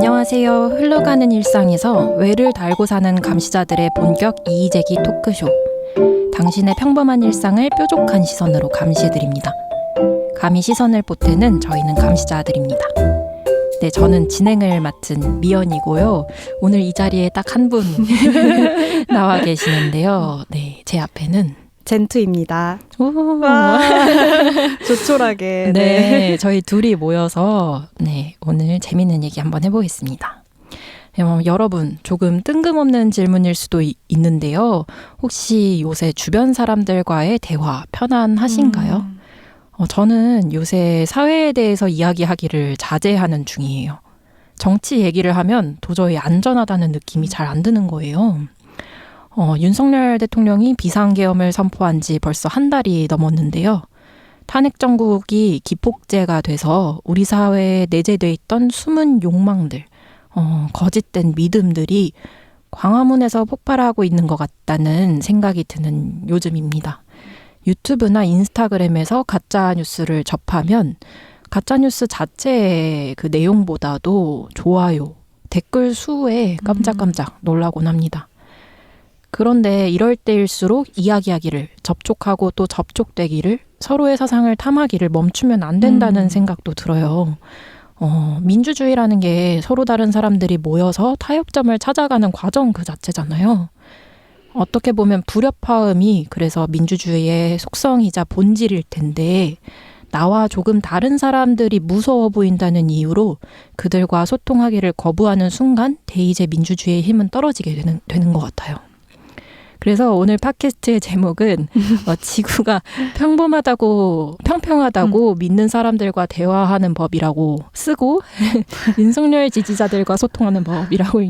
안녕하세요. 흘러가는 일상에서 외를 달고 사는 감시자들의 본격 이의제기 토크쇼. 당신의 평범한 일상을 뾰족한 시선으로 감시해드립니다. 감히 시선을 보태는 저희는 감시자들입니다. 네, 저는 진행을 맡은 미연이고요. 오늘 이 자리에 딱 한 분 나와 계시는데요. 네, 제 앞에는 젠투입니다. 조촐하게. 네, 저희 둘이 모여서 오늘 재밌는 얘기 한번 해보겠습니다. 여러분, 조금 뜬금없는 질문일 수도 있는데요. 혹시 요새 주변 사람들과의 대화 편안하신가요? 저는 요새 사회에 대해서 이야기하기를 자제하는 중이에요. 정치 얘기를 하면 도저히 안전하다는 느낌이 잘 안 드는 거예요. 윤석열 대통령이 비상계엄을 선포한 지 벌써 한 달이 넘었는데요. 탄핵 정국이 기폭제가 돼서 우리 사회에 내재돼 있던 숨은 욕망들, 거짓된 믿음들이 광화문에서 폭발하고 있는 것 같다는 생각이 드는 요즘입니다. 유튜브나 인스타그램에서 가짜 뉴스를 접하면 가짜 뉴스 자체의 그 내용보다도 좋아요, 댓글 수에 깜짝깜짝 놀라곤 합니다. 그런데 이럴 때일수록 이야기하기를, 접촉하고 또 접촉되기를, 서로의 사상을 탐하기를 멈추면 안 된다는 생각도 들어요. 민주주의라는 게 서로 다른 사람들이 모여서 타협점을 찾아가는 과정 그 자체잖아요. 어떻게 보면 불협화음이 그래서 민주주의의 속성이자 본질일 텐데, 나와 조금 다른 사람들이 무서워 보인다는 이유로 그들과 소통하기를 거부하는 순간 대의제 민주주의의 힘은 떨어지게 되는 것 같아요. 그래서 오늘 팟캐스트의 제목은 지구가 평평하다고 믿는 사람들과 대화하는 법이라고 쓰고 윤석열 지지자들과 소통하는 법이라고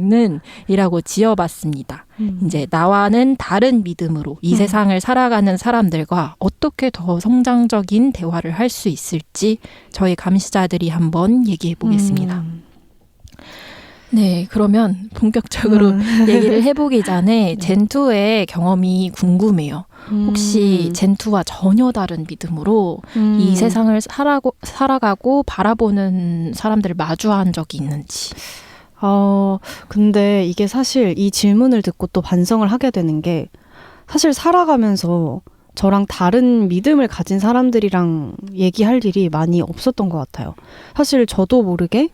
이라고 지어봤습니다. 이제 나와는 다른 믿음으로 이 세상을 살아가는 사람들과 어떻게 더 성장적인 대화를 할 수 있을지 저희 감시자들이 한번 얘기해 보겠습니다. 네, 그러면 본격적으로 얘기를 해보기 전에 젠투의 경험이 궁금해요. 혹시 젠투와 전혀 다른 믿음으로 이 세상을 살아가고 바라보는 사람들을 마주한 적이 있는지. 근데 이게 사실 이 질문을 듣고 또 반성을 하게 되는 게, 사실 살아가면서 저랑 다른 믿음을 가진 사람들이랑 얘기할 일이 많이 없었던 것 같아요. 사실 저도 모르게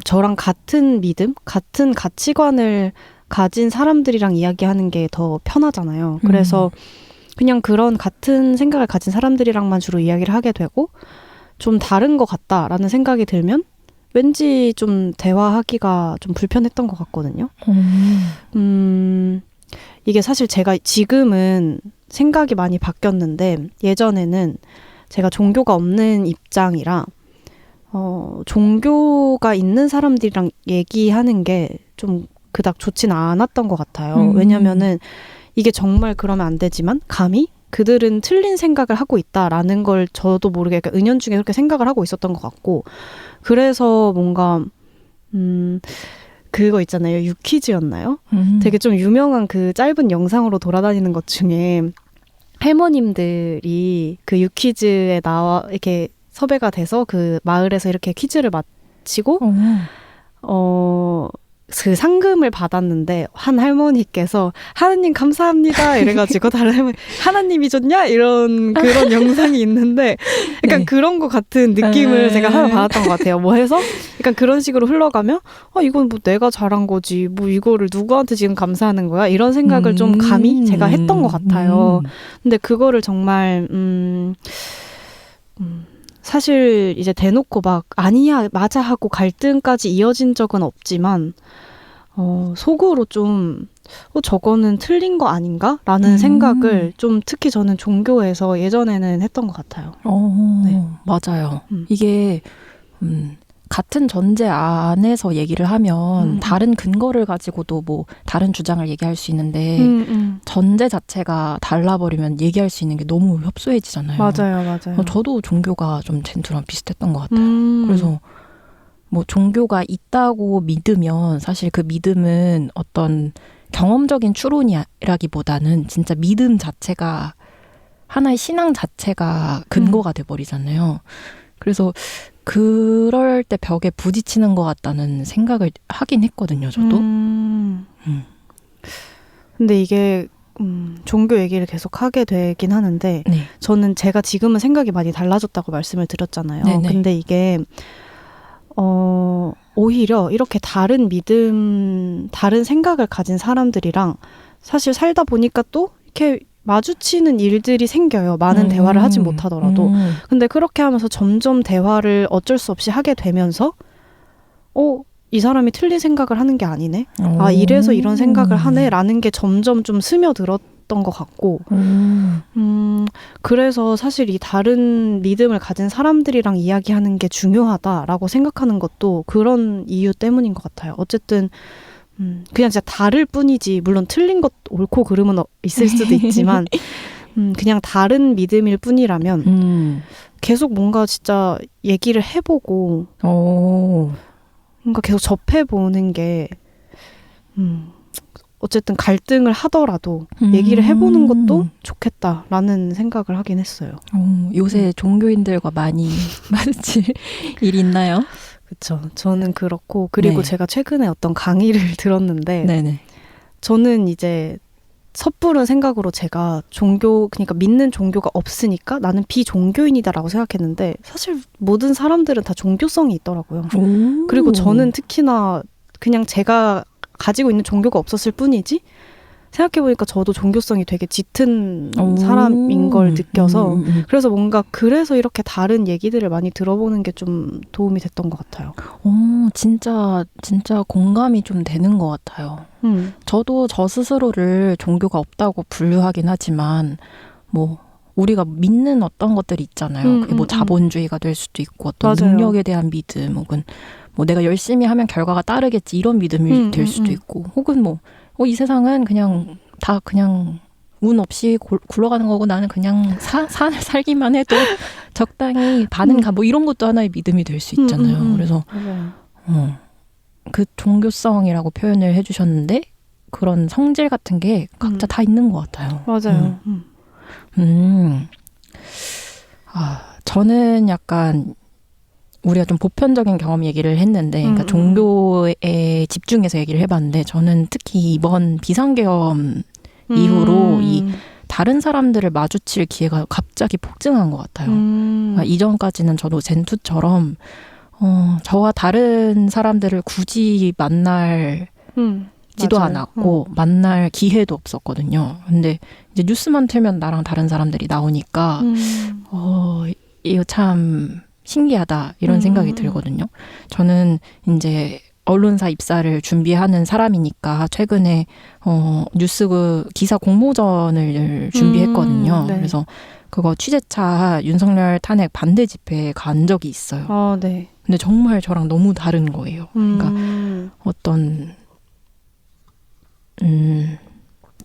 저랑 같은 믿음, 같은 가치관을 가진 사람들이랑 이야기하는 게 더 편하잖아요. 그래서 그냥 그런 같은 생각을 가진 사람들이랑만 주로 이야기를 하게 되고, 좀 다른 것 같다라는 생각이 들면 왠지 좀 대화하기가 좀 불편했던 것 같거든요. 이게 사실 제가 지금은 생각이 많이 바뀌었는데, 예전에는 제가 종교가 없는 입장이라 종교가 있는 사람들이랑 얘기하는 게 좀 그닥 좋진 않았던 것 같아요. 왜냐면은 이게 정말 그러면 안 되지만 감히 그들은 틀린 생각을 하고 있다라는 걸 저도 모르게 약간 은연중에 그렇게 생각을 하고 있었던 것 같고, 그래서 뭔가 그거 있잖아요. 유퀴즈였나요? 되게 좀 유명한 그 짧은 영상으로 돌아다니는 것 중에 할머님들이 그 유퀴즈에 나와 이렇게 섭외가 돼서 그 마을에서 이렇게 퀴즈를 마치고 그 상금을 받았는데, 한 할머니께서 하나님 감사합니다 이래가지고 다른 할머니 하나님이 줬냐? 그런 영상이 있는데, 약간 그런 것 같은 느낌을 제가 하나 받았던 것 같아요. 뭐 해서 약간 그런 식으로 흘러가면 이건 뭐 내가 잘한 거지, 뭐 이거를 누구한테 지금 감사하는 거야? 이런 생각을 좀 감히 제가 했던 것 같아요. 근데 그거를 정말 사실 이제 대놓고 막 아니야 맞아 하고 갈등까지 이어진 적은 없지만 속으로 좀 저거는 틀린 거 아닌가? 라는 생각을 좀 특히 저는 종교에서 예전에는 했던 것 같아요. 네. 맞아요. 이게 같은 전제 안에서 얘기를 하면 다른 근거를 가지고도 뭐 다른 주장을 얘기할 수 있는데 전제 자체가 달라버리면 얘기할 수 있는 게 너무 협소해지잖아요. 맞아요. 저도 종교가 좀 젠투랑 비슷했던 것 같아요. 그래서 뭐 종교가 있다고 믿으면 사실 그 믿음은 어떤 경험적인 추론이라기보다는 진짜 믿음 자체가, 하나의 신앙 자체가 근거가 돼버리잖아요. 그래서 그럴 때 벽에 부딪히는 것 같다는 생각을 하긴 했거든요, 저도. 근데 이게 종교 얘기를 계속 하게 되긴 하는데 네. 저는 제가 지금은 생각이 많이 달라졌다고 말씀을 드렸잖아요. 네네. 근데 이게 오히려 이렇게 다른 믿음, 다른 생각을 가진 사람들이랑 사실 살다 보니까 또 이렇게 마주치는 일들이 생겨요. 많은 대화를 하진 못하더라도. 근데 그렇게 하면서 점점 대화를 어쩔 수 없이 하게 되면서 이 사람이 틀린 생각을 하는 게 아니네. 아, 이래서 이런 생각을 하네. 라는 게 점점 좀 스며들었던 것 같고. 그래서 사실 이 다른 믿음을 가진 사람들이랑 이야기하는 게 중요하다라고 생각하는 것도 그런 이유 때문인 것 같아요. 어쨌든 그냥 진짜 다를 뿐이지, 물론 틀린 것 옳고 그름은 있을 수도 있지만 그냥 다른 믿음일 뿐이라면 계속 뭔가 진짜 얘기를 해보고 뭔가 계속 접해보는 게 어쨌든 갈등을 하더라도 얘기를 해보는 것도 좋겠다라는 생각을 하긴 했어요. 요새 종교인들과 많이 마주칠 일이 있나요? 그렇죠. 저는 그렇고, 그리고 네. 제가 최근에 어떤 강의를 들었는데 네네. 저는 이제 섣부른 생각으로 제가 그러니까 믿는 종교가 없으니까 나는 비종교인이다라고 생각했는데 사실 모든 사람들은 다 종교성이 있더라고요. 그리고 저는 특히나 그냥 제가 가지고 있는 종교가 없었을 뿐이지 생각해보니까 저도 종교성이 되게 짙은 사람인 걸 느껴서 그래서 뭔가 그래서 이렇게 다른 얘기들을 많이 들어보는 게 좀 도움이 됐던 것 같아요. 진짜 공감이 좀 되는 것 같아요. 저도 저 스스로를 종교가 없다고 분류하긴 하지만 뭐 우리가 믿는 어떤 것들이 있잖아요. 그게 뭐 자본주의가 될 수도 있고 어떤 맞아요. 능력에 대한 믿음 혹은 뭐 내가 열심히 하면 결과가 따르겠지 이런 믿음이 될 수도 있고 혹은 뭐 이 세상은 그냥 다 그냥 운 없이 굴러가는 거고 나는 그냥 살기만 해도 적당히 반은 뭐 이런 것도 하나의 믿음이 될 수 있잖아요. 그래서 그 종교성이라고 표현을 해주셨는데 그런 성질 같은 게 각자 다 있는 것 같아요. 맞아요. 저는 약간 우리가 좀 보편적인 경험 얘기를 했는데 그러니까 종교에 집중해서 얘기를 해봤는데 저는 특히 이번 비상계엄 이후로 이 다른 사람들을 마주칠 기회가 갑자기 폭증한 것 같아요. 그러니까 이전까지는 저도 젠투처럼 저와 다른 사람들을 굳이 만날 지도 않았고 만날 기회도 없었거든요. 근데 이제 뉴스만 틀면 나랑 다른 사람들이 나오니까 이거 참 신기하다 이런 생각이 들거든요. 저는 이제 언론사 입사를 준비하는 사람이니까 최근에 뉴스 기사 공모전을 준비했거든요. 네. 그래서 그거 취재차 윤석열 탄핵 반대 집회에 간 적이 있어요. 네. 근데 정말 저랑 너무 다른 거예요. 그러니까 어떤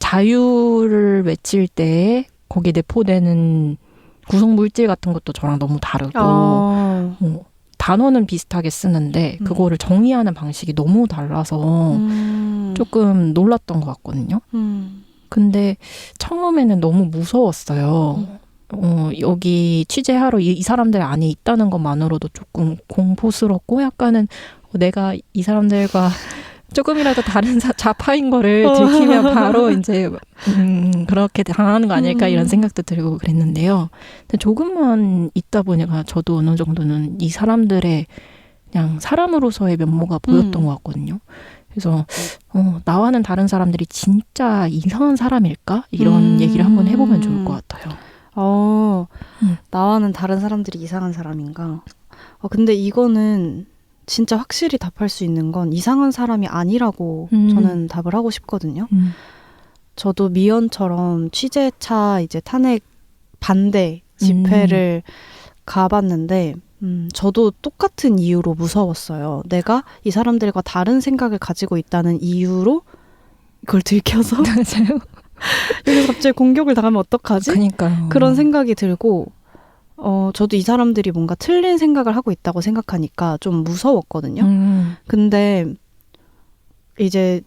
자유를 외칠 때 거기에 내포되는 구성 물질 같은 것도 저랑 너무 다르고 단어는 비슷하게 쓰는데 그거를 정의하는 방식이 너무 달라서 조금 놀랐던 것 같거든요. 근데 처음에는 너무 무서웠어요. 여기 취재하러 이 사람들 안에 있다는 것만으로도 조금 공포스럽고 약간은 내가 이 사람들과 조금이라도 다른 좌파인 거를 들키면 바로 이제 그렇게 당하는 거 아닐까 이런 생각도 들고 그랬는데요. 근데 조금만 있다 보니까 저도 어느 정도는 이 사람들의 그냥 사람으로서의 면모가 보였던 것 같거든요. 그래서 나와는 다른 사람들이 진짜 이상한 사람일까? 이런 얘기를 한번 해보면 좋을 것 같아요. 나와는 다른 사람들이 이상한 사람인가? 근데 이거는 진짜 확실히 답할 수 있는 건 이상한 사람이 아니라고 저는 답을 하고 싶거든요. 저도 미연처럼 취재차 이제 탄핵 반대 집회를 가봤는데 저도 똑같은 이유로 무서웠어요. 내가 이 사람들과 다른 생각을 가지고 있다는 이유로 그걸 들켜서 맞아요. 여기서 갑자기 공격을 당하면 어떡하지? 그러니까요. 그런 생각이 들고 저도 이 사람들이 뭔가 틀린 생각을 하고 있다고 생각하니까 좀 무서웠거든요. 근데 이제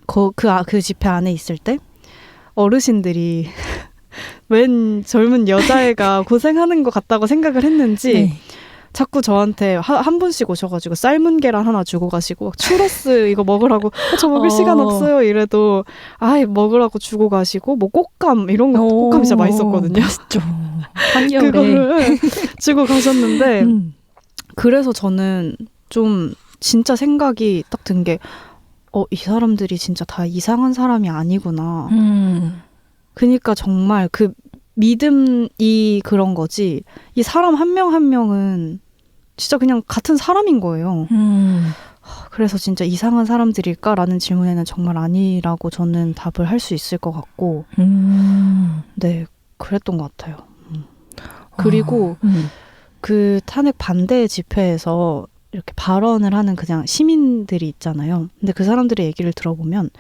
그 집회 안에 있을 때 어르신들이 웬 젊은 여자애가 고생하는 것 같다고 생각을 했는지 자꾸 저한테 한 분씩 오셔가지고 삶은 계란 하나 주고 가시고 막 추러스 이거 먹으라고 저 먹을 시간 없어요 이래도 아이 먹으라고 주고 가시고 뭐 꽃감 이런 거 꽃감이 진짜 맛있었거든요. 맛있죠. 한겨울에 그거를 주고 가셨는데 그래서 저는 좀 진짜 생각이 딱 든 게 이 사람들이 진짜 다 이상한 사람이 아니구나. 그러니까 정말 그 믿음이 그런 거지 이 사람 한 명 한 명은 진짜 그냥 같은 사람인 거예요. 그래서 진짜 이상한 사람들일까라는 질문에는 정말 아니라고 저는 답을 할 수 있을 것 같고 네 그랬던 것 같아요. 그리고 그 탄핵 반대 집회에서 이렇게 발언을 하는 그냥 시민들이 있잖아요. 근데 그 사람들의 얘기를 들어보면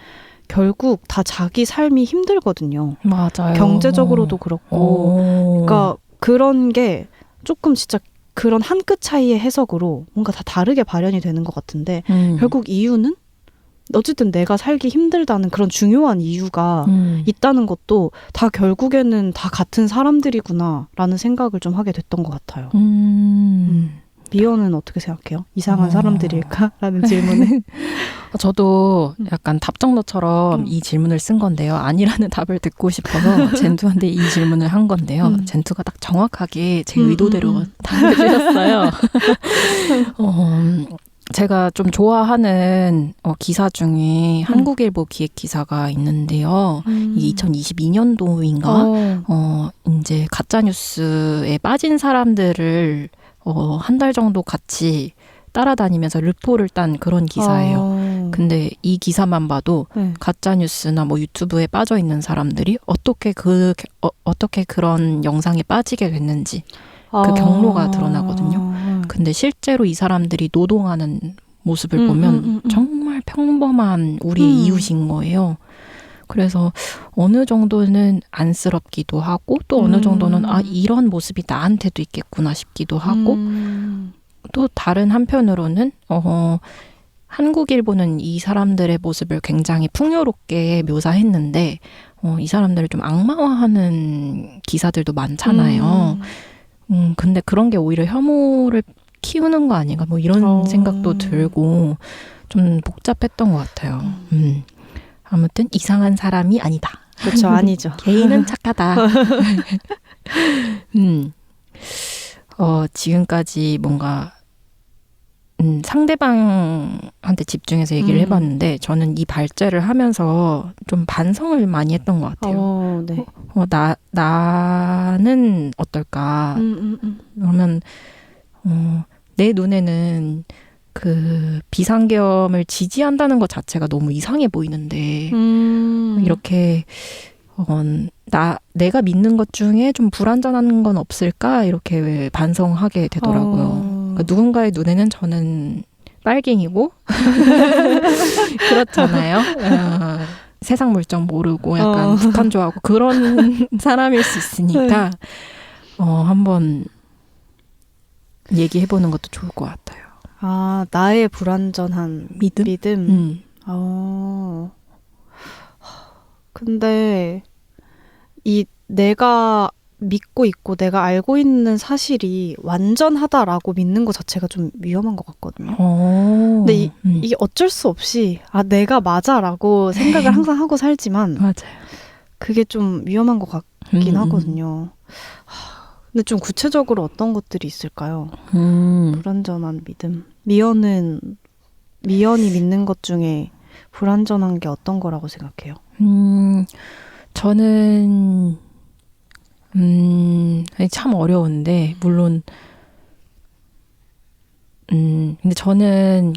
결국 다 자기 삶이 힘들거든요. 맞아요. 경제적으로도 그렇고. 그러니까 그런 게 조금 진짜 그런 한 끗 차이의 해석으로 뭔가 다 다르게 발현이 되는 것 같은데 결국 이유는 어쨌든 내가 살기 힘들다는 그런 중요한 이유가 있다는 것도 다 결국에는 다 같은 사람들이구나라는 생각을 좀 하게 됐던 것 같아요. 미연은 어떻게 생각해요? 이상한 사람들일까? 라는 질문에. 저도 약간 답정너처럼 이 질문을 쓴 건데요. 아니라는 답을 듣고 싶어서 젠투한테 이 질문을 한 건데요. 젠투가 딱 정확하게 제 의도대로 답을 주셨어요. 제가 좀 좋아하는 기사 중에 한국일보 기획 기사가 있는데요. 이게 2022년도인가? 이제 가짜뉴스에 빠진 사람들을 한 달 정도 같이 따라다니면서 르포를 딴 그런 기사예요. 근데 이 기사만 봐도 가짜뉴스나 뭐 유튜브에 빠져 있는 사람들이 어떻게 그런 영상에 빠지게 됐는지 그 경로가 드러나거든요. 근데 실제로 이 사람들이 노동하는 모습을 보면 정말 평범한 우리 이웃인 거예요. 그래서 어느 정도는 안쓰럽기도 하고 또 어느 정도는 이런 모습이 나한테도 있겠구나 싶기도 하고 또 다른 한편으로는 한국일보는 이 사람들의 모습을 굉장히 풍요롭게 묘사했는데 이 사람들을 좀 악마화하는 기사들도 많잖아요. 근데 그런 게 오히려 혐오를 키우는 거 아닌가 뭐 이런 생각도 들고 좀 복잡했던 것 같아요. 아무튼 이상한 사람이 아니다. 그렇죠. 아니죠. 개인은 착하다. 지금까지 뭔가 상대방한테 집중해서 얘기를 해봤는데 저는 이 발제를 하면서 좀 반성을 많이 했던 것 같아요. 네. 나는 어떨까? 그러면 내 눈에는 그 비상계엄을 지지한다는 것 자체가 너무 이상해 보이는데 이렇게 내가 믿는 것 중에 좀 불완전한 건 없을까 이렇게 반성하게 되더라고요. 그러니까 누군가의 눈에는 저는 빨갱이고 그렇잖아요. 세상 물정 모르고 약간 북한 좋아하고 그런 사람일 수 있으니까 한번 얘기해보는 것도 좋을 것 같아요. 나의 불완전한 믿음? 근데 이 내가 믿고 있고 내가 알고 있는 사실이 완전하다라고 믿는 것 자체가 좀 위험한 것 같거든요. 근데 이게 어쩔 수 없이 내가 맞아라고 생각을 항상 하고 살지만 맞아요. 그게 좀 위험한 것 같긴 하거든요. 근데 좀 구체적으로 어떤 것들이 있을까요? 불완전한 믿음. 미연이 믿는 것 중에 불완전한 게 어떤 거라고 생각해요? 저는 참 어려운데 물론 근데 저는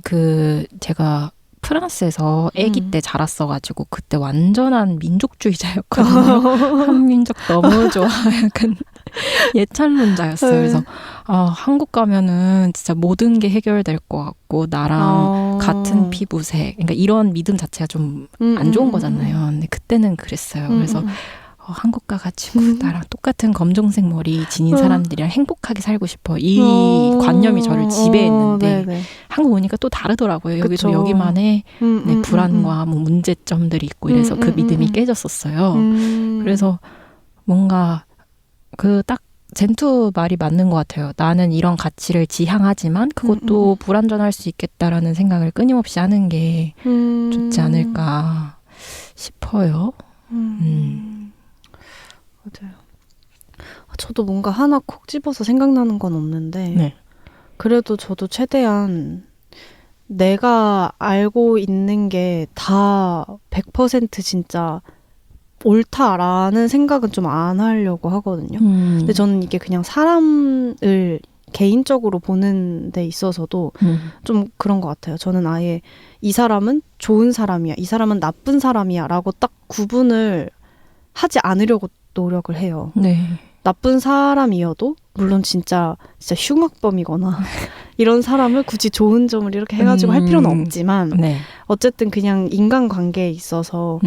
제가 프랑스에서 아기 때 자랐어가지고 그때 완전한 민족주의자였거든요. 한민족 너무 좋아. 약간 예찬론자였어요. 그래서 한국 가면은 진짜 모든 게 해결될 것 같고 나랑 같은 피부색 그러니까 이런 믿음 자체가 좀 안 좋은 거잖아요. 근데 그때는 그랬어요. 그래서 한국 가가지고 나랑 똑같은 검정색 머리 지닌 사람들이랑 행복하게 살고 싶어. 이 관념이 저를 지배했는데 한국 오니까 또 다르더라고요. 여기도 여기만의 불안과 뭐 문제점들이 있고 이래서 그 믿음이 깨졌었어요. 그래서 뭔가 딱 젠투 말이 맞는 것 같아요. 나는 이런 가치를 지향하지만 그것도 불완전할 수 있겠다라는 생각을 끊임없이 하는 게 좋지 않을까 싶어요. 맞아요. 저도 뭔가 하나 콕 집어서 생각나는 건 없는데 네. 그래도 저도 최대한 내가 알고 있는 게 다 100% 진짜 옳다라는 생각은 좀 안 하려고 하거든요. 근데 저는 이게 그냥 사람을 개인적으로 보는 데 있어서도 좀 그런 것 같아요. 저는 아예 이 사람은 좋은 사람이야, 이 사람은 나쁜 사람이야 라고 딱 구분을 하지 않으려고 노력을 해요. 네. 나쁜 사람이어도 물론 진짜 흉악범이거나 이런 사람을 굳이 좋은 점을 이렇게 해가지고 할 필요는 없지만 네. 어쨌든 그냥 인간관계에 있어서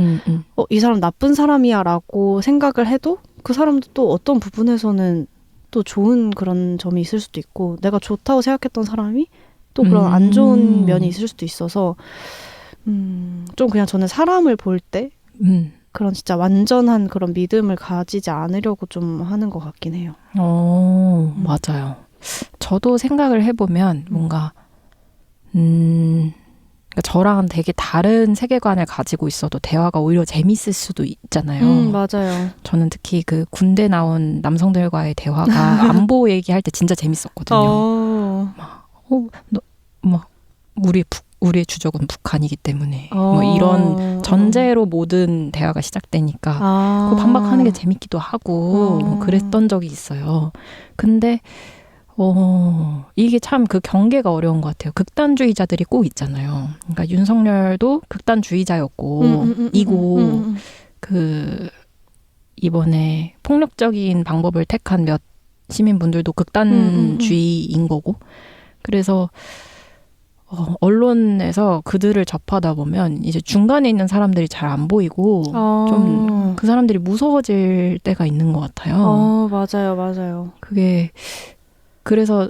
이 사람 나쁜 사람이야 라고 생각을 해도 그 사람도 또 어떤 부분에서는 또 좋은 그런 점이 있을 수도 있고 내가 좋다고 생각했던 사람이 또 그런 안 좋은 면이 있을 수도 있어서 좀 그냥 저는 사람을 볼 때 그런 진짜 완전한 그런 믿음을 가지지 않으려고 좀 하는 것 같긴 해요. 맞아요. 저도 생각을 해보면 뭔가 그러니까 저랑 되게 다른 세계관을 가지고 있어도 대화가 오히려 재밌을 수도 있잖아요. 맞아요. 저는 특히 그 군대 나온 남성들과의 대화가 안보 얘기할 때 진짜 재밌었거든요. 우리의 주적은 북한이기 때문에 뭐 이런 전제로 모든 대화가 시작되니까 그거 반박하는 게 재밌기도 하고 그랬던 적이 있어요. 근데 이게 참 그 경계가 어려운 것 같아요. 극단주의자들이 꼭 있잖아요. 그러니까 윤석열도 극단주의자였고 그 이번에 폭력적인 방법을 택한 몇 시민분들도 극단주의인 거고 그래서 언론에서 그들을 접하다 보면 이제 중간에 있는 사람들이 잘 안 보이고 좀 그 사람들이 무서워질 때가 있는 것 같아요. 맞아요. 그게 그래서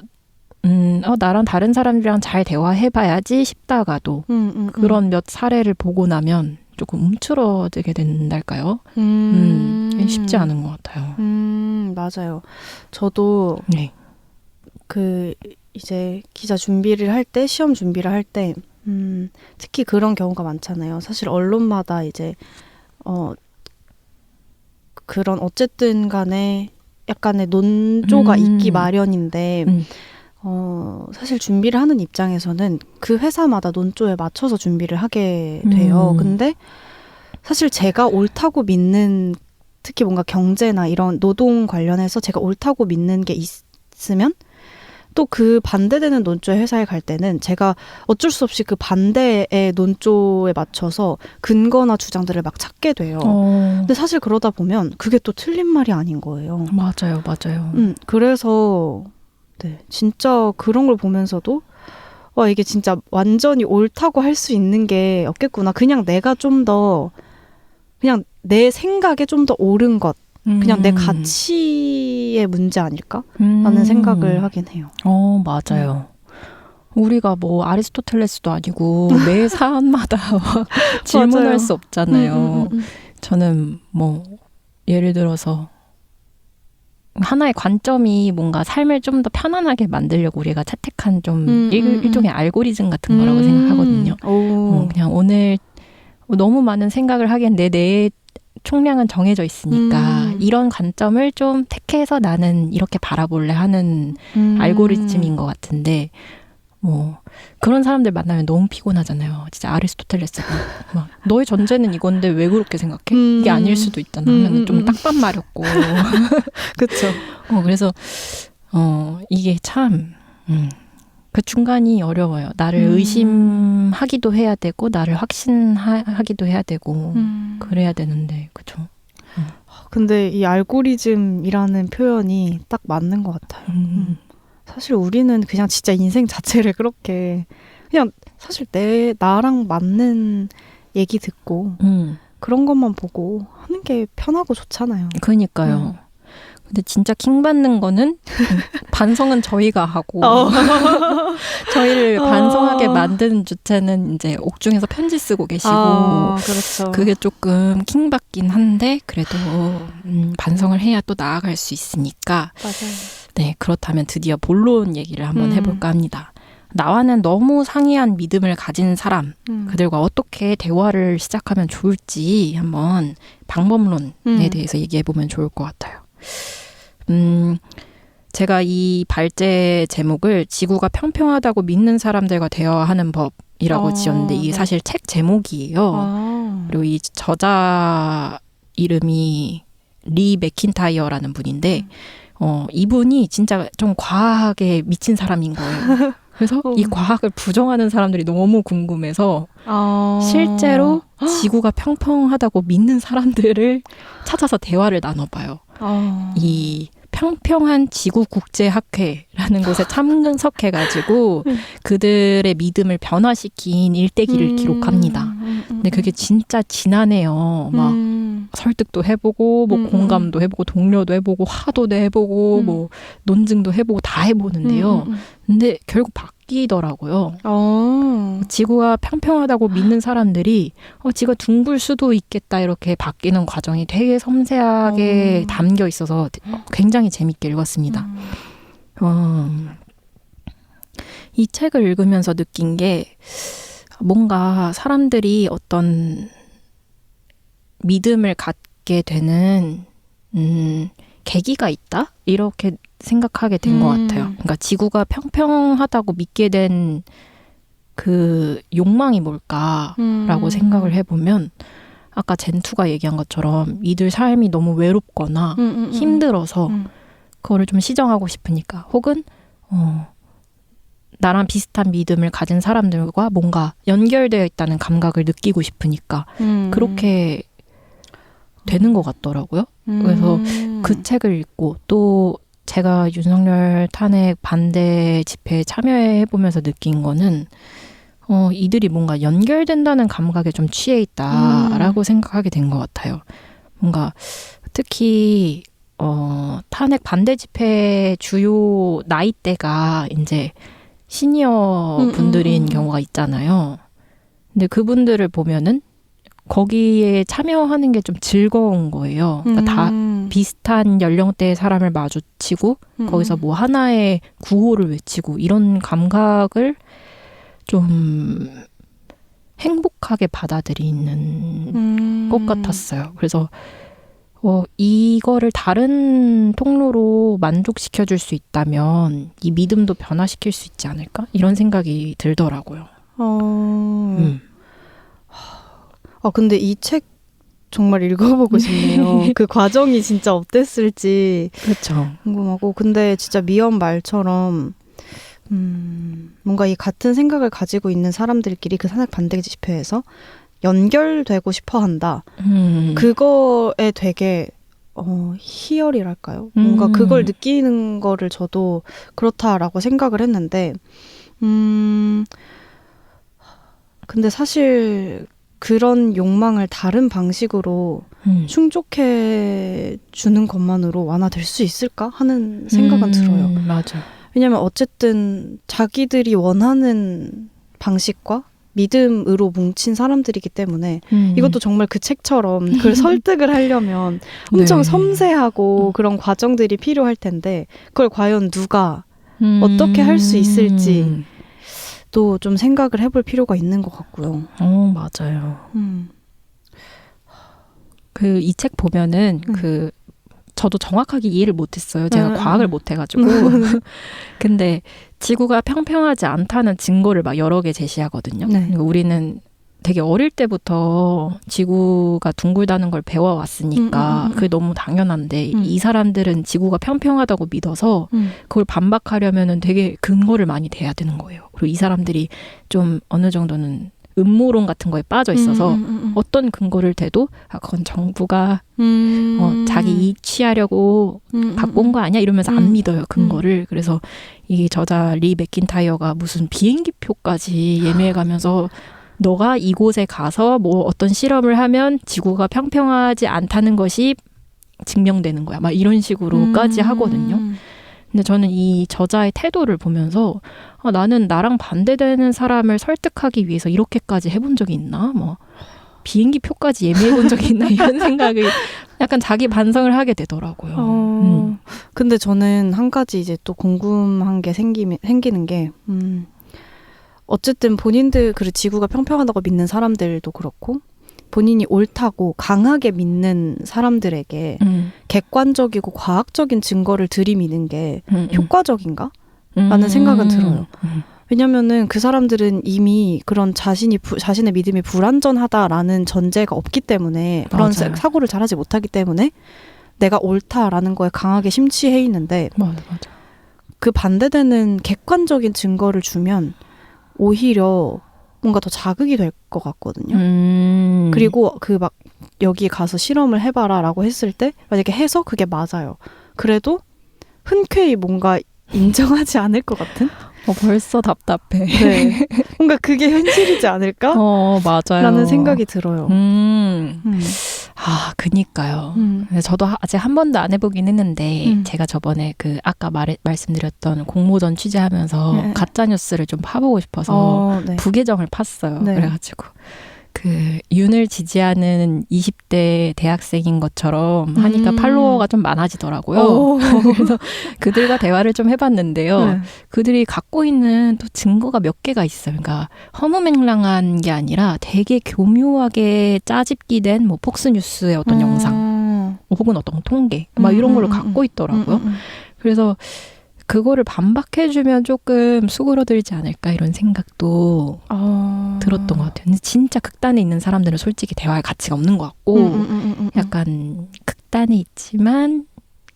나랑 다른 사람들이랑 잘 대화해봐야지 싶다가도 그런 몇 사례를 보고 나면 조금 움츠러들게 된달까요? 쉽지 않은 것 같아요. 맞아요. 저도 네. 이제 기자 준비를 할 때, 시험 준비를 할 때, 특히 그런 경우가 많잖아요. 사실 언론마다 이제, 그런 어쨌든 간에 약간의 논조가 있기 마련인데, 사실 준비를 하는 입장에서는 그 회사마다 논조에 맞춰서 준비를 하게 돼요. 근데 사실 제가 옳다고 믿는, 특히 뭔가 경제나 이런 노동 관련해서 제가 옳다고 믿는 게 있으면, 또 그 반대되는 논조의 회사에 갈 때는 제가 어쩔 수 없이 그 반대의 논조에 맞춰서 근거나 주장들을 막 찾게 돼요. 근데 사실 그러다 보면 그게 또 틀린 말이 아닌 거예요. 맞아요. 그래서 네, 진짜 그런 걸 보면서도 와, 이게 진짜 완전히 옳다고 할 수 있는 게 없겠구나. 그냥 내가 좀 더 그냥 내 생각에 좀 더 옳은 것, 그냥 내 가치의 문제 아닐까? 라는 생각을 하긴 해요. 맞아요. 우리가 뭐 아리스토텔레스도 아니고 매 사안마다 질문할 수 없잖아요. 저는 뭐 예를 들어서 하나의 관점이 뭔가 삶을 좀 더 편안하게 만들려고 우리가 채택한 좀 일종의 알고리즘 같은 거라고 생각하거든요. 그냥 오늘 너무 많은 생각을 하기엔 내 뇌에 총량은 정해져 있으니까 이런 관점을 좀 택해서 나는 이렇게 바라볼래 하는 알고리즘인 것 같은데 뭐 그런 사람들 만나면 너무 피곤하잖아요. 진짜 아리스토텔레스가 막 너의 전제는 이건데 왜 그렇게 생각해? 이게 아닐 수도 있잖아 하면 좀 딱밤마렵고 그렇죠. 그래서 이게 참 그 중간이 어려워요. 나를 의심하기도 해야 되고 나를 확신하기도 해야 되고 그래야 되는데 그죠? 근데 이 알고리즘이라는 표현이 딱 맞는 것 같아요. 사실 우리는 그냥 진짜 인생 자체를 그렇게 그냥 사실 나랑 맞는 얘기 듣고 그런 것만 보고 하는 게 편하고 좋잖아요. 그러니까요. 근데 진짜 킹 받는 거는 반성은 저희가 하고 저희를 반성하게 만드는 주체는 이제 옥중에서 편지 쓰고 계시고 그렇죠. 그게 조금 킹 받긴 한데 그래도 반성을 해야 또 나아갈 수 있으니까 맞아요. 네, 그렇다면 드디어 본론 얘기를 한번 해볼까 합니다. 나와는 너무 상이한 믿음을 가진 사람, 그들과 어떻게 대화를 시작하면 좋을지 한번 방법론에 대해서 얘기해보면 좋을 것 같아요. 제가 이 발제 제목을 지구가 평평하다고 믿는 사람들과 대화하는 법이라고 지었는데 이게 네. 사실 책 제목이에요. 그리고 이 저자 이름이 리 맥킨타이어라는 분인데 이분이 진짜 좀 과학에 미친 사람인 거예요. 그래서 이 과학을 부정하는 사람들이 너무 궁금해서 실제로 지구가 평평하다고 믿는 사람들을 찾아서 대화를 나눠봐요. 이 평평한 지구국제학회라는 곳에 참석해가지고 그들의 믿음을 변화시킨 일대기를 기록합니다. 근데 그게 진짜 지난해요. 막 설득도 해보고 뭐 공감도 해보고 동료도 해보고 화도 해보고 뭐 논증도 해보고 다 해보는데요. 근데 결국 바뀌더라고요. 지구가 평평하다고 믿는 사람들이 지구가 둥글 수도 있겠다 이렇게 바뀌는 과정이 되게 섬세하게 담겨 있어서 굉장히 재밌게 읽었습니다. 이 책을 읽으면서 느낀 게 뭔가 사람들이 어떤 믿음을 갖게 되는 계기가 있다? 이렇게 생각하게 된 것 같아요. 그러니까 지구가 평평하다고 믿게 된 그 욕망이 뭘까라고 생각을 해보면 아까 젠투가 얘기한 것처럼 이들 삶이 너무 외롭거나 힘들어서 그거를 좀 시정하고 싶으니까 혹은 나랑 비슷한 믿음을 가진 사람들과 뭔가 연결되어 있다는 감각을 느끼고 싶으니까 그렇게 되는 것 같더라고요. 그래서 그 책을 읽고 또 제가 윤석열 탄핵 반대 집회에 참여해보면서 느낀 거는 이들이 뭔가 연결된다는 감각에 좀 취해 있다라고 생각하게 된 것 같아요. 뭔가 특히 탄핵 반대 집회 주요 나이대가 이제 시니어 분들인 경우가 있잖아요. 근데 그분들을 보면은 거기에 참여하는 게 좀 즐거운 거예요. 그러니까 다 비슷한 연령대의 사람을 마주치고 거기서 뭐 하나의 구호를 외치고 이런 감각을 좀 행복하게 받아들이는 것 같았어요. 그래서 이거를 다른 통로로 만족시켜줄 수 있다면 이 믿음도 변화시킬 수 있지 않을까? 이런 생각이 들더라고요. 근데 이 책 정말 읽어보고 싶네요. 그 과정이 진짜 어땠을지 그렇죠. 궁금하고. 근데 진짜 미연 말처럼 뭔가 이 같은 생각을 가지고 있는 사람들끼리 그 탄핵 반대 집회에서 연결되고 싶어 한다. 그거에 되게 희열이랄까요? 뭔가 그걸 느끼는 거를 저도 그렇다라고 생각을 했는데 근데 사실 그런 욕망을 다른 방식으로 충족해 주는 것만으로 완화될 수 있을까 하는 생각은 들어요. 맞아. 왜냐면 어쨌든 자기들이 원하는 방식과 믿음으로 뭉친 사람들이기 때문에 이것도 정말 그 책처럼 그걸 설득을 하려면 엄청 네. 섬세하고 그런 과정들이 필요할 텐데 그걸 과연 누가 어떻게 할 수 있을지 또 좀 생각을 해볼 필요가 있는 것 같고요. 맞아요. 그 이 책 보면은 저도 정확하게 이해를 못했어요. 제가 과학을 못해가지고. 근데 지구가 평평하지 않다는 증거를 막 여러 개 제시하거든요. 네. 그러니까 우리는 되게 어릴 때부터 지구가 둥글다는 걸 배워왔으니까 그게 너무 당연한데 이 사람들은 지구가 평평하다고 믿어서 그걸 반박하려면은 되게 근거를 많이 대야 되는 거예요. 그리고 이 사람들이 좀 어느 정도는 음모론 같은 거에 빠져 있어서 어떤 근거를 대도 그건 정부가 자기 이익 취하려고 갖고 온 거 아니야? 이러면서 안 믿어요, 근거를. 그래서 이 저자 리 맥킨타이어가 무슨 비행기표까지 예매해가면서 너가 이곳에 가서 뭐 어떤 실험을 하면 지구가 평평하지 않다는 것이 증명되는 거야. 막 이런 식으로까지 하거든요. 근데 저는 이 저자의 태도를 보면서 나는 나랑 반대되는 사람을 설득하기 위해서 이렇게까지 해본 적이 있나? 뭐 비행기 표까지 예매해본 적이 있나? 이런 생각을 약간 자기 반성을 하게 되더라고요. 근데 저는 한 가지 이제 또 궁금한 게 생기는 게 어쨌든 본인들 그 지구가 평평하다고 믿는 사람들도 그렇고 본인이 옳다고 강하게 믿는 사람들에게 객관적이고 과학적인 증거를 들이미는 게 효과적인가? 라는 생각은 들어요. 왜냐면은 그 사람들은 이미 그런 자신의 믿음이 불완전하다라는 전제가 없기 때문에 그런 사고를 잘하지 못하기 때문에 내가 옳다라는 거에 강하게 심취해 있는데 맞아. 그 반대되는 객관적인 증거를 주면 오히려 뭔가 더 자극이 될 것 같거든요. 그리고 그 막 여기 가서 실험을 해봐라라고 했을 때 만약에 해서 그게 맞아요. 그래도 흔쾌히 뭔가 인정하지 않을 것 같은? 벌써 답답해. 네. 뭔가 그게 현실이지 않을까? 맞아요. 라는 생각이 들어요. 그니까요. 저도 아직 한 번도 안 해보긴 했는데 제가 저번에 그 아까 말씀드렸던 공모전 취재하면서 가짜뉴스를 좀 파보고 싶어서 네. 부계정을 팠어요. 네. 그래가지고 그 윤을 지지하는 20대 대학생인 것처럼 하니까 팔로워가 좀 많아지더라고요. 그래서 그들과 대화를 좀 해봤는데요. 네. 그들이 갖고 있는 또 증거가 몇 개가 있어요. 그러니까 허무맹랑한 게 아니라 되게 교묘하게 짜집기된 뭐 폭스뉴스의 어떤 영상 혹은 어떤 통계 막 이런 걸로 갖고 있더라고요. 그래서 그거를 반박해주면 조금 수그러들지 않을까 이런 생각도 들었던 것 같아요. 근데 진짜 극단에 있는 사람들은 솔직히 대화할 가치가 없는 것 같고 약간 극단에 있지만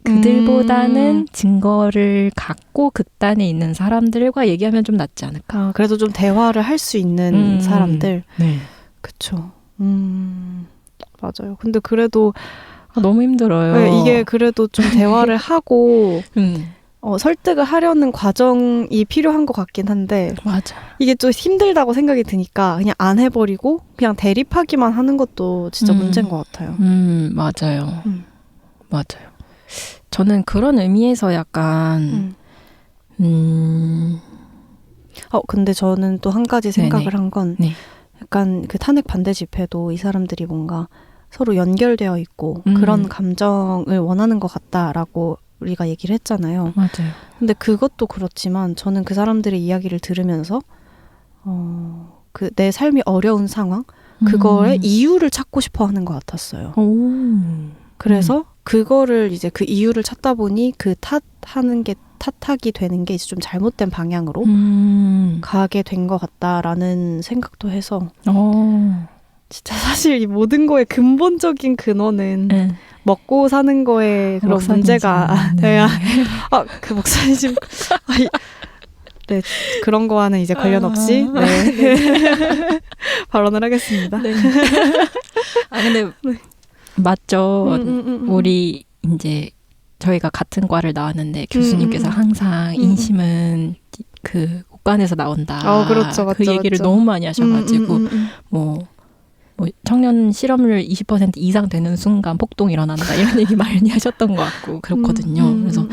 그들보다는 증거를 갖고 극단에 있는 사람들과 얘기하면 좀 낫지 않을까. 그래도 좀 대화를 할 수 있는 사람들. 네. 그쵸. 맞아요. 근데 그래도 너무 힘들어요. 네, 이게 그래도 좀 대화를 하고 설득을 하려는 과정이 필요한 것 같긴 한데 맞아. 이게 좀 힘들다고 생각이 드니까 그냥 안 해버리고 그냥 대립하기만 하는 것도 진짜 문제인 것 같아요. 맞아요. 맞아요. 저는 그런 의미에서 약간 근데 저는 또 한 가지 생각을 한 건 네. 약간 그 탄핵 반대 집회도 이 사람들이 뭔가 서로 연결되어 있고 그런 감정을 원하는 것 같다라고 우리가 얘기를 했잖아요. 맞아요. 근데 그것도 그렇지만 저는 그 사람들의 이야기를 들으면서 그 내 삶이 어려운 상황 그거에 이유를 찾고 싶어 하는 것 같았어요. 그래서 그거를 이제 그 이유를 찾다 보니 그 탓하기 되는 게 이제 좀 잘못된 방향으로 가게 된 것 같다라는 생각도 해서 진짜 사실 이 모든 거의 근본적인 근원은 먹고 사는 거에 그런 문제가 그 목사님 네 그런 거와는 이제 관련 없이 발언을 하겠습니다. 네. 근데 맞죠. 우리 이제 저희가 같은 과를 나왔는데 교수님께서 항상 인심은 그 곳간에서 나온다. 그렇죠, 맞죠, 그 얘기를 맞죠. 너무 많이 하셔가지고 뭐 청년 실업률 20% 이상 되는 순간 폭동이 일어난다 이런 얘기 많이 하셨던 것 같고 그렇거든요. 그래서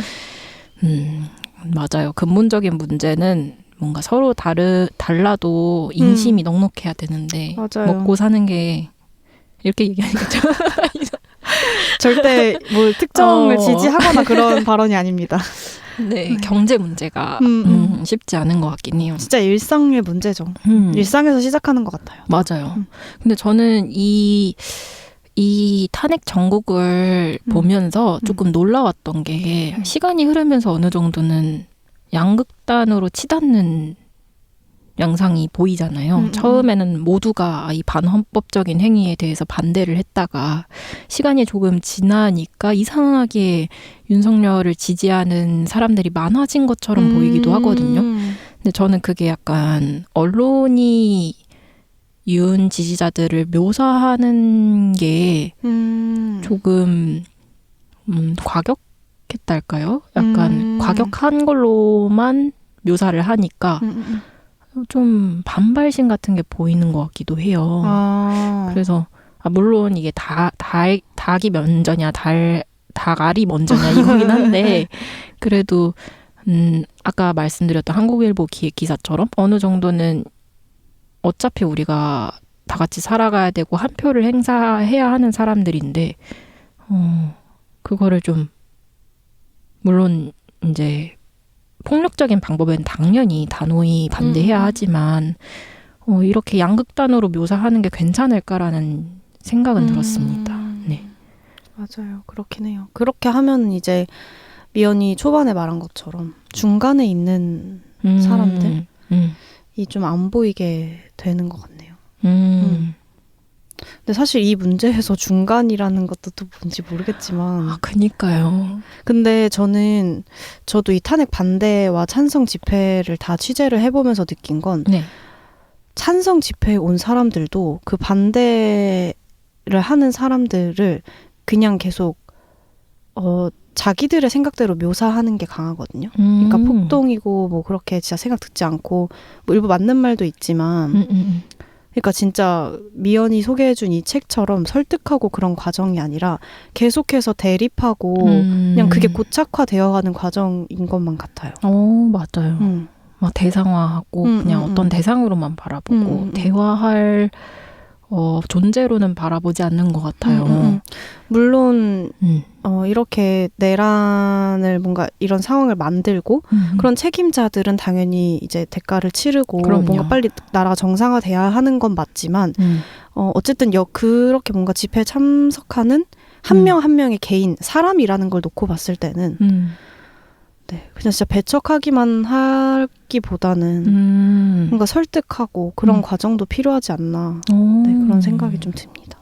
맞아요. 근본적인 문제는 뭔가 서로 달라도 인심이 넉넉해야 되는데 맞아요. 먹고 사는 게 이렇게 얘기하니까 절대 뭐 특정을 지지하거나 그런 발언이 아닙니다. 네, 경제 문제가 쉽지 않은 것 같긴 해요. 진짜 일상의 문제죠. 일상에서 시작하는 것 같아요. 맞아요. 근데 저는 이 탄핵 전국을 보면서 조금 놀라웠던 게 시간이 흐르면서 어느 정도는 양극단으로 치닫는 양상이 보이잖아요. 처음에는 모두가 이 반헌법적인 행위에 대해서 반대를 했다가 시간이 조금 지나니까 이상하게 윤석열을 지지하는 사람들이 많아진 것처럼 보이기도 하거든요. 근데 저는 그게 약간 언론이 윤 지지자들을 묘사하는 게 조금 과격했달까요? 약간 과격한 걸로만 묘사를 하니까 좀 반발심 같은 게 보이는 것 같기도 해요. 그래서 물론 이게 닭이 면저냐 달 닭알이 먼저냐 이거긴 한데 그래도 아까 말씀드렸던 한국일보 기사처럼 어느 정도는 어차피 우리가 다 같이 살아가야 되고 한 표를 행사해야 하는 사람들인데 그거를 좀 물론 이제 폭력적인 방법은 당연히 단호히 반대해야 하지만 이렇게 양극단으로 묘사하는 게 괜찮을까라는 생각은 들었습니다. 네. 맞아요. 그렇긴 해요. 그렇게 하면 이제 미연이 초반에 말한 것처럼 중간에 있는 사람들이 좀 안 보이게 되는 것 같네요. 근데 사실 이 문제에서 중간이라는 것도 또 뭔지 모르겠지만 그니까요. 근데 저도 이 탄핵 반대와 찬성 집회를 다 취재를 해보면서 느낀 건 네. 찬성 집회에 온 사람들도 그 반대를 하는 사람들을 그냥 계속 자기들의 생각대로 묘사하는 게 강하거든요. 그러니까 폭동이고 뭐 그렇게 진짜 생각 듣지 않고 뭐 일부 맞는 말도 있지만 그러니까 진짜 미연이 소개해준 이 책처럼 설득하고 그런 과정이 아니라 계속해서 대립하고 그냥 그게 고착화되어가는 과정인 것만 같아요. 맞아요. 막 대상화하고 그냥 어떤 대상으로만 바라보고 대화할 존재로는 바라보지 않는 것 같아요. 물론 이렇게 내란을 뭔가 이런 상황을 만들고 그런 책임자들은 당연히 이제 대가를 치르고 그럼요. 뭔가 빨리 나라가 정상화돼야 하는 건 맞지만 어쨌든 그렇게 뭔가 집회에 참석하는 한 명 한 명의 개인 사람이라는 걸 놓고 봤을 때는 네, 그냥 진짜 배척하기만 하기보다는 뭔가 설득하고 그런 과정도 필요하지 않나 네, 그런 생각이 좀 듭니다.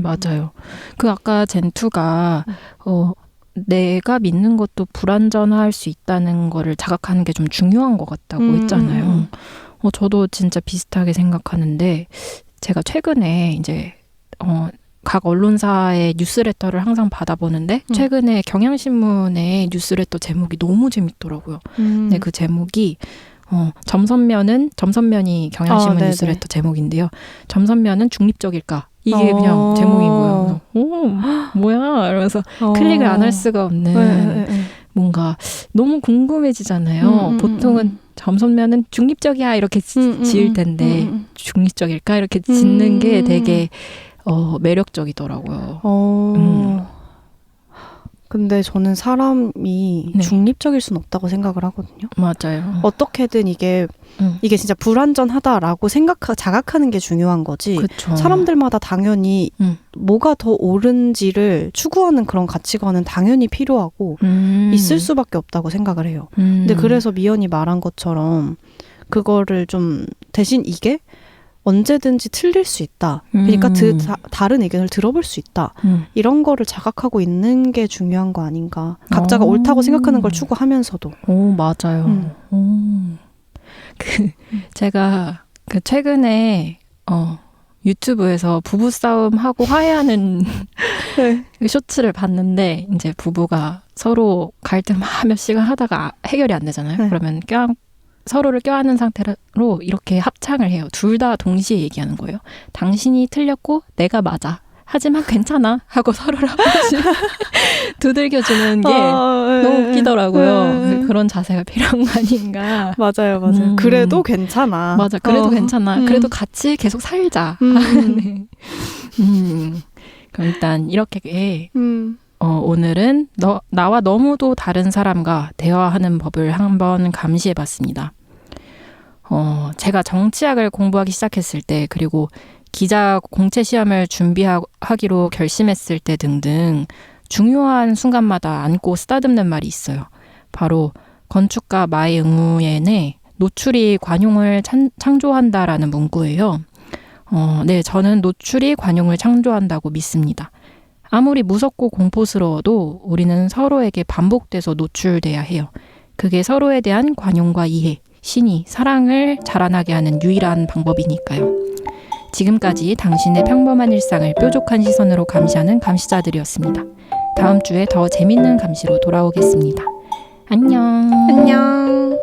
맞아요. 그 아까 젠투가 내가 믿는 것도 불완전할 수 있다는 거를 자각하는 게 좀 중요한 것 같다고 했잖아요. 저도 진짜 비슷하게 생각하는데 제가 최근에 이제 각 언론사의 뉴스레터를 항상 받아보는데 최근에 경향신문의 뉴스레터 제목이 너무 재밌더라고요. 네, 그 제목이 점선면이 경향신문 뉴스레터 제목인데요. 점선면은 중립적일까? 이게 그냥 제목인 거예요. 그래서 뭐야? 이러면서 클릭을 안 할 수가 없는 뭔가 너무 궁금해지잖아요. 보통은 점선면은 중립적이야 이렇게 지을 텐데 중립적일까? 이렇게 짓는 게 되게 매력적이더라고요. 근데 저는 사람이 네. 중립적일 수는 없다고 생각을 하거든요. 맞아요. 어떻게든 이게 진짜 불완전하다라고 자각하는 게 중요한 거지. 그쵸. 사람들마다 당연히 뭐가 더 옳은지를 추구하는 그런 가치관은 당연히 필요하고 있을 수밖에 없다고 생각을 해요. 근데 그래서 미연이 말한 것처럼 그거를 좀 대신 이게 언제든지 틀릴 수 있다. 그러니까 다른 의견을 들어볼 수 있다. 이런 거를 자각하고 있는 게 중요한 거 아닌가. 각자가 옳다고 생각하는 걸 추구하면서도. 맞아요. 제가 최근에 유튜브에서 부부싸움 하고 화해하는 네. 쇼츠를 봤는데 이제 부부가 서로 갈등 몇 시간 하다가 해결이 안 되잖아요. 네. 그러면 서로를 껴안는 상태로 이렇게 합창을 해요. 둘 다 동시에 얘기하는 거예요. 당신이 틀렸고 내가 맞아. 하지만 괜찮아. 하고 서로를 한 번씩 두들겨주는 게 너무 웃기더라고요. 그런 자세가 필요한 거 아닌가. 맞아요. 그래도 괜찮아. 맞아. 그래도 괜찮아. 그래도 같이 계속 살자. 네. 그럼 일단 이렇게 오늘은 나와 너무도 다른 사람과 대화하는 법을 한번 감시해봤습니다. 제가 정치학을 공부하기 시작했을 때 그리고 기자 공채 시험을 준비하기로 결심했을 때 등등 중요한 순간마다 안고 쓰다듬는 말이 있어요. 바로 건축가 마이 응우엔의 노출이 관용을 창조한다라는 문구예요. 네, 저는 노출이 관용을 창조한다고 믿습니다. 아무리 무섭고 공포스러워도 우리는 서로에게 반복돼서 노출돼야 해요. 그게 서로에 대한 관용과 이해, 신의, 사랑을 자라나게 하는 유일한 방법이니까요. 지금까지 당신의 평범한 일상을 뾰족한 시선으로 감시하는 감시자들이었습니다. 다음 주에 더 재밌는 감시로 돌아오겠습니다. 안녕. 안녕.